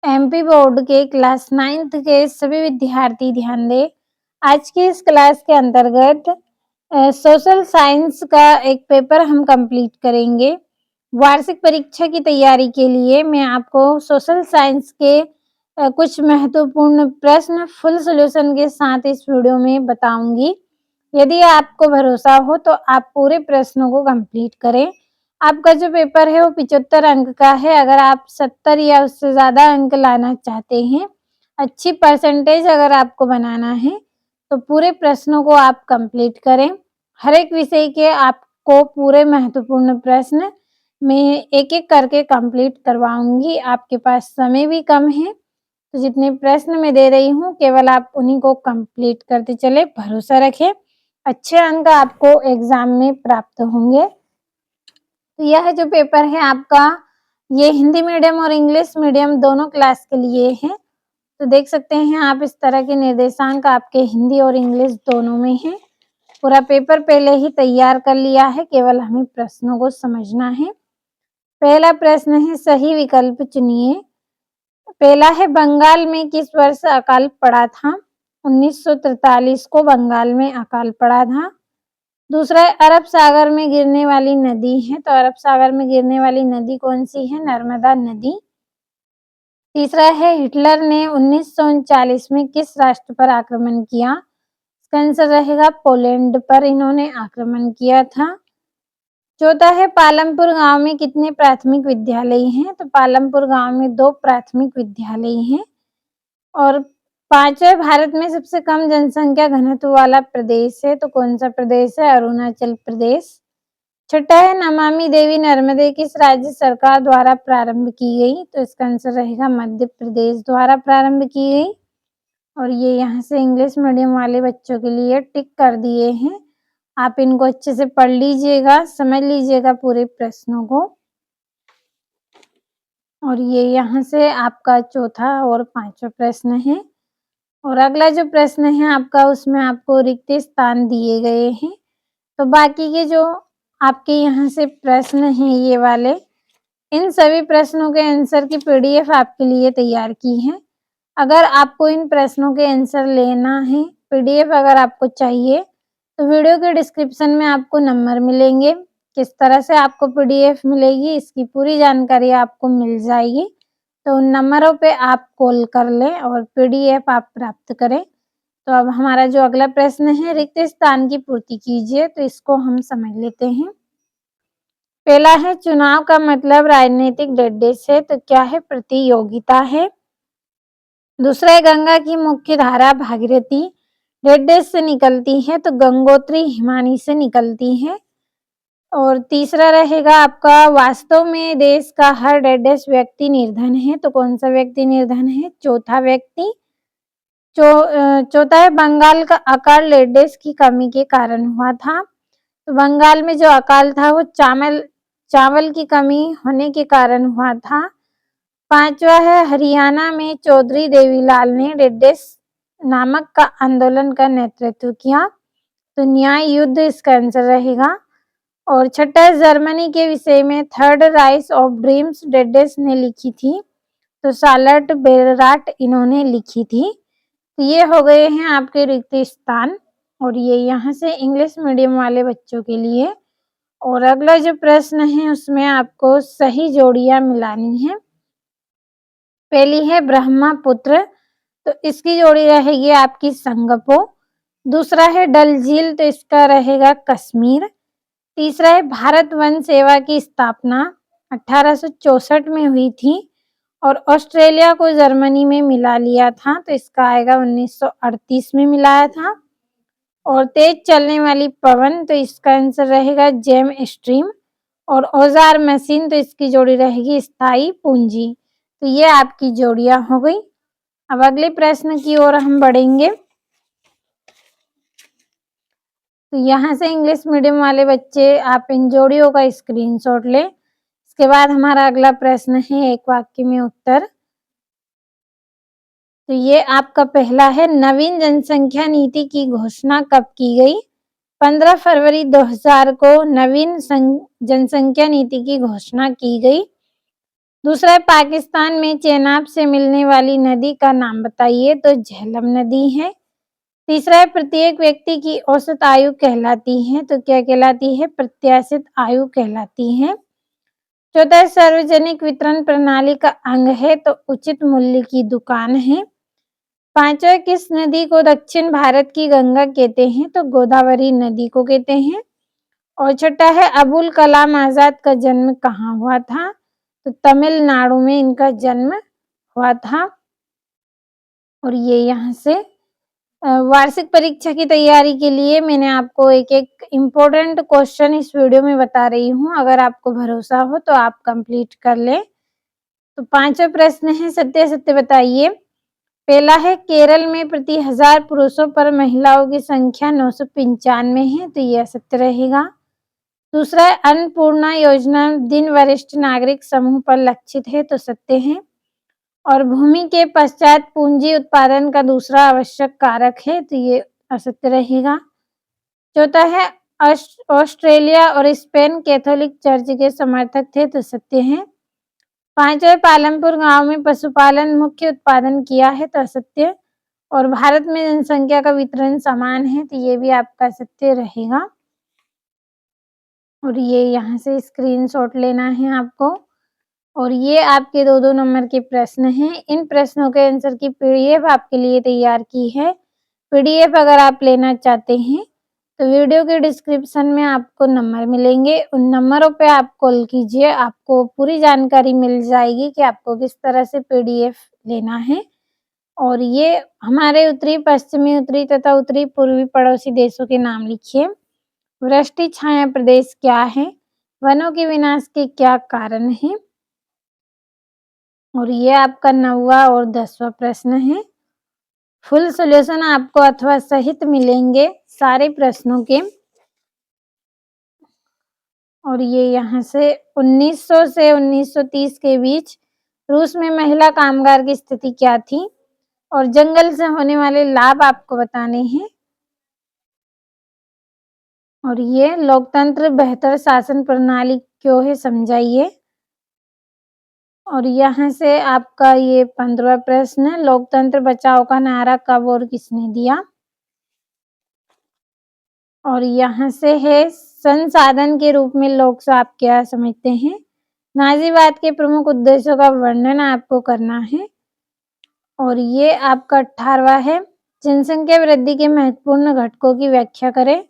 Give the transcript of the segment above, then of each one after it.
MP board के class 9th के सभी विद्यार्थी ध्यान दें। आज की इस क्लास के अंतर्गत सोशल साइंस का एक पेपर हम कंप्लीट करेंगे। वार्षिक परीक्षा की तैयारी के लिए मैं आपको सोशल साइंस के कुछ महत्वपूर्ण प्रश्न फुल सॉल्यूशन के साथ इस वीडियो में बताऊंगी। यदि आपको भरोसा हो तो आप पूरे प्रश्नों को कंप्लीट करें। आपका जो पेपर है वो 75 अंक का है। अगर आप 70 या उससे ज़्यादा अंक लाना चाहते हैं, अच्छी परसेंटेज अगर आपको बनाना है, तो पूरे प्रश्नों को आप कंप्लीट करें। हर एक विषय के आपको पूरे महत्वपूर्ण प्रश्न मैं एक-एक करके कंप्लीट करवाऊँगी। आपके पास समय भी कम है, तो जितने प्रश्न मैं दे रही हूँ, केवल आप उन्हीं को कंप्लीट करते चलें, भरोसा रखें। अच्छे अंक आपको एग्ज़ाम में प्राप्त होंगे। तो यह जो पेपर है आपका, ये हिंदी मीडियम और इंग्लिश मीडियम दोनों क्लास के लिए है। तो देख सकते हैं आप इस तरह के निर्देशांक आपके हिंदी और इंग्लिश दोनों में हैं। पूरा पेपर पहले ही तैयार कर लिया है, केवल हमें प्रश्नों को समझना है। पहला प्रश्न है, सही विकल्प चुनिए। पहला है, बंगाल में किस वर्ष अकाल पड़ा था? 1943 को बंगाल में अकाल पड़ा था। दूसरा है, अरब सागर में गिरने वाली नदी है, तो अरब सागर में गिरने वाली नदी कौन सी है? नर्मदा नदी। तीसरा है, हिटलर ने 1939 में किस राष्ट्र पर आक्रमण किया? इसका आंसर रहेगा पोलैंड पर इन्होंने आक्रमण किया था। चौथा है, पालमपुर गांव में कितने प्राथमिक विद्यालय हैं? तो पालमपुर गांव में 2 प्राथमिक विद्यालय हैं। और पांचवा, भारत में सबसे कम जनसंख्या घनत्व वाला प्रदेश है, तो कौन सा प्रदेश है? अरुणाचल प्रदेश। छठा है, नमामि देवी नर्मदे किस राज्य सरकार द्वारा प्रारंभ की गई? तो इसका आंसर रहेगा मध्य प्रदेश द्वारा प्रारंभ की गई। और ये यहाँ से इंग्लिश मीडियम वाले बच्चों के लिए टिक कर दिए हैं। आप इनको अच्छे से पढ़ लीजिएगा, समझ लीजिएगा पूरे प्रश्नों को। और ये यहाँ से आपका चौथा और पांचवा प्रश्न है। और अगला जो प्रश्न है आपका, उसमें आपको रिक्त स्थान दिए गए हैं। तो बाकी के जो आपके यहाँ से प्रश्न हैं ये वाले, इन सभी प्रश्नों के आंसर की पीडीएफ आपके लिए तैयार की है। अगर आपको इन प्रश्नों के आंसर लेना है, पीडीएफ अगर आपको चाहिए, तो वीडियो के डिस्क्रिप्शन में आपको नंबर मिलेंगे। किस तरह से आपको पीडीएफ मिलेगी, इसकी पूरी जानकारी आपको मिल जाएगी। तो उन नंबरों पे आप कॉल कर लें और पीडीएफ आप प्राप्त करें। तो अब हमारा जो अगला प्रश्न है, रिक्त स्थान की पूर्ति कीजिए, तो इसको हम समझ लेते हैं। पहला है, चुनाव का मतलब राजनीतिक डेडेश है, तो क्या है? प्रतियोगिता है। दूसरा है, गंगा की मुख्य धारा भागीरथी डेडेश से निकलती है, तो गंगोत्री हिमानी से निकलती है। और तीसरा रहेगा आपका, वास्तव में देश का हर डेडेश व्यक्ति निर्धन है, तो कौन सा व्यक्ति निर्धन है? चौथा व्यक्ति। चौथा है, बंगाल का अकाल डेडेश की कमी के कारण हुआ था, तो बंगाल में जो अकाल था वो चावल की कमी होने के कारण हुआ था। पांचवा है, हरियाणा में चौधरी देवीलाल ने डेडेश नामक का आंदोलन का नेतृत्व किया, तो न्याय युद्ध इसका आंसर रहेगा। और छठा, जर्मनी के विषय में थर्ड राइस ऑफ ड्रीम्स डेडेश ने लिखी थी, तो शार्लट बेरराट इन्होंने लिखी थी। तो ये हो गए हैं आपके रिक्त स्थान, और ये यहाँ से इंग्लिश मीडियम वाले बच्चों के लिए। और अगला जो प्रश्न है उसमें आपको सही जोड़ियां मिलानी है। पहली है ब्रह्मपुत्र, तो इसकी जोड़ी रहेगी आपकी संगपो। दूसरा है डल झील, तो इसका रहेगा कश्मीर। तीसरा है, भारत वन सेवा की स्थापना 1864 में हुई थी और ऑस्ट्रेलिया को जर्मनी में मिला लिया था, तो इसका आएगा 1938 में मिलाया था। और तेज चलने वाली पवन, तो इसका आंसर रहेगा जेम स्ट्रीम। और औजार मशीन, तो इसकी जोड़ी रहेगी स्थायी पूंजी। तो ये आपकी जोड़ियां हो गई। अब अगले प्रश्न की ओर हम बढ़ेंगे। तो यहाँ से इंग्लिश मीडियम वाले बच्चे आप इन जोड़ियों का स्क्रीनशॉट लें। इसके बाद हमारा अगला प्रश्न है, एक वाक्य में उत्तर। तो ये आपका पहला है, नवीन जनसंख्या नीति की घोषणा कब की गई? 15 फरवरी 2000 को नवीन जनसंख्या नीति की घोषणा की गई। दूसरा है पाकिस्तान में चेनाब से मिलने वाली नदी का नाम बताइए, तो झेलम नदी है। तीसरा है प्रत्येक व्यक्ति की औसत आयु कहलाती है, तो क्या कहलाती है? प्रत्याशित आयु कहलाती है। चौथा है सार्वजनिक वितरण प्रणाली का अंग है, तो उचित मूल्य की दुकान है। पांचवा किस नदी को दक्षिण भारत की गंगा कहते हैं? तो गोदावरी नदी को कहते हैं। और छठा है अबुल कलाम आजाद का जन्म कहाँ हुआ था? तो तमिलनाडु में इनका जन्म हुआ था। और ये यहाँ से वार्षिक परीक्षा की तैयारी के लिए मैंने आपको एक-एक इम्पोर्टेंट क्वेश्चन इस वीडियो में बता रही हूँ। अगर आपको भरोसा हो तो आप कंप्लीट कर लें। तो पांचवा प्रश्न है सत्य-असत्य बताइए। पहला है केरल में प्रति 1000 पुरुषों पर महिलाओं की संख्या 995 है, तो ये असत्य रहेगा। दूसरा है अन्नपूर्णा योजना दिन वरिष्ठ नागरिक समूह पर लक्षित है, तो सत्य है। और भूमि के पश्चात पूंजी उत्पादन का दूसरा आवश्यक कारक है, तो ये असत्य रहेगा। चौथा है ऑस्ट्रेलिया और स्पेन कैथोलिक चर्च के समर्थक थे, तो सत्य है। पांचवा पालमपुर गांव में पशुपालन मुख्य उत्पादन किया है, तो असत्य। और भारत में जनसंख्या का वितरण समान है, तो ये भी आपका सत्य रहेगा। और ये यहाँ से स्क्रीनशॉट लेना है आपको। और ये आपके 2-2 नंबर के प्रश्न हैं। इन प्रश्नों के आंसर की पीडीएफ आपके लिए तैयार की है। पीडीएफ अगर आप लेना चाहते हैं तो वीडियो के डिस्क्रिप्शन में आपको नंबर मिलेंगे। उन नंबरों पे आप कॉल कीजिए, आपको पूरी जानकारी मिल जाएगी कि आपको किस तरह से पीडीएफ लेना है। और ये हमारे उत्तरी, पश्चिमी, उत्तरी तथा उत्तरी पूर्वी पड़ोसी देशों के नाम लिखिए। वृष्टि छाया प्रदेश क्या है? वनों के विनाश के क्या कारण हैं? और ये आपका 9वां और 10वां प्रश्न है। फुल सॉल्यूशन आपको अथवा सहित मिलेंगे सारे प्रश्नों के। और ये यहाँ से 1900 से 1930 के बीच रूस में महिला कामगार की स्थिति क्या थी? और जंगल से होने वाले लाभ आपको बताने हैं। और ये लोकतंत्र बेहतर शासन प्रणाली क्यों है, समझाइए। और यहाँ से आपका ये 15वां प्रश्न है, लोकतंत्र बचाओ का नारा कब और किसने दिया? और यहाँ से है संसाधन के रूप में लोक आप क्या समझते हैं? नाजीवाद के प्रमुख उद्देश्यों का वर्णन आपको करना है। और ये आपका 18वां है, जनसंख्या वृद्धि के महत्वपूर्ण घटकों की व्याख्या करें।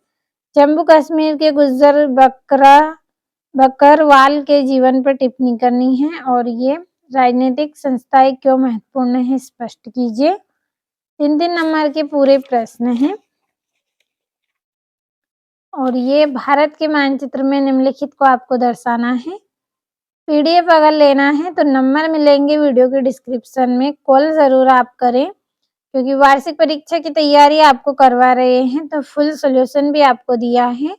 जम्मू कश्मीर के गुज्जर बकरवाल के जीवन पर टिप्पणी करनी है। और ये राजनीतिक संस्थाएं क्यों महत्वपूर्ण है, स्पष्ट कीजिए। 3-3 नंबर के पूरे प्रश्न हैं। और ये भारत के मानचित्र में निम्नलिखित को आपको दर्शाना है। पीडीएफ अगर लेना है तो नंबर मिलेंगे वीडियो के डिस्क्रिप्शन में, कॉल ज़रूर आप करें क्योंकि वार्षिक परीक्षा की तैयारी आपको करवा रहे हैं, तो फुल सॉल्यूशन भी आपको दिया है।